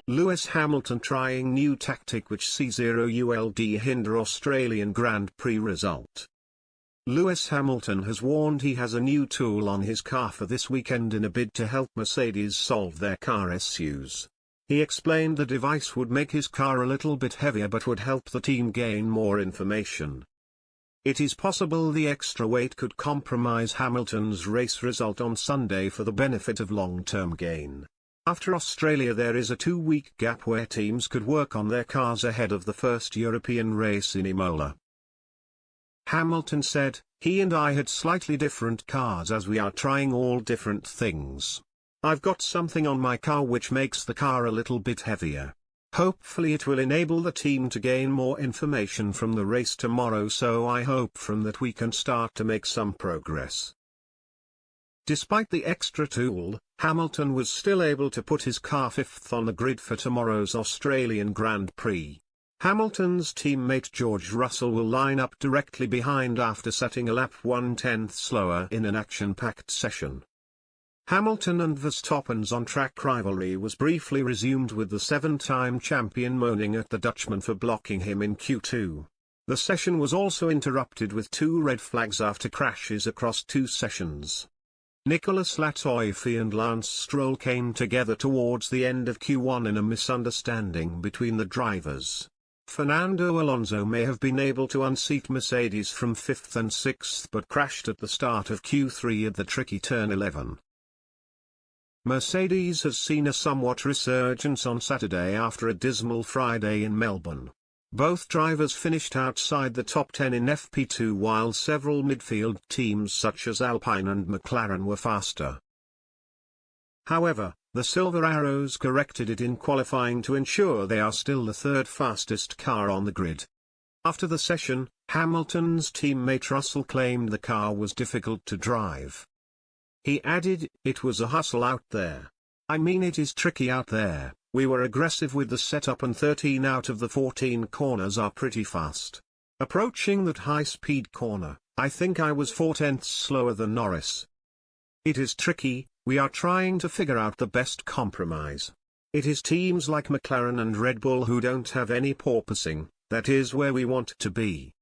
Lewis Hamilton trying new tactic which c0uld hinder Australian Grand Prix result. Lewis Hamilton has warned he has a new tool on his car for this weekend in a bid to help Mercedes solve their car issues. He explained the device would make his car a little bit heavier but would help the team gain more information. It is possible the extra weight could compromise Hamilton's race result on Sunday for the benefit of long-term gain. After Australia there is a 2-week gap where teams could work on their cars ahead of the first European race in Imola. Hamilton said, "He and I had slightly different cars as we are trying all different things. I've got something on my car which makes the car a little bit heavier. Hopefully it will enable the team to gain more information from the race tomorrow, so I hope from that we can start to make some progress." Despite the extra tool, Hamilton was still able to put his car 5th on the grid for tomorrow's Australian Grand Prix. Hamilton's teammate George Russell will line up directly behind after setting a lap 1/10 slower in an action-packed session. Hamilton and Verstappen's on-track rivalry was briefly resumed with the 7-time champion moaning at the Dutchman for blocking him in Q2. The session was also interrupted with 2 red flags after crashes across 2 sessions. Nicolas Latifi and Lance Stroll came together towards the end of Q1 in a misunderstanding between the drivers. Fernando Alonso may have been able to unseat Mercedes from 5th and 6th but crashed at the start of Q3 at the tricky turn 11. Mercedes has seen a somewhat resurgence on Saturday after a dismal Friday in Melbourne. Both drivers finished outside the top 10 in FP2 while several midfield teams such as Alpine and McLaren were faster. However, the Silver Arrows corrected it in qualifying to ensure they are still the 3rd fastest car on the grid. After the session, Hamilton's teammate Russell claimed the car was difficult to drive. He added, "It was a hustle out there. I mean it is tricky out there. We were aggressive with the setup and 13 out of the 14 corners are pretty fast. Approaching that high-speed corner, I think I was 4/10 slower than Norris. It is tricky, we are trying to figure out the best compromise. It is teams like McLaren and Red Bull who don't have any porpoising, that is where we want to be.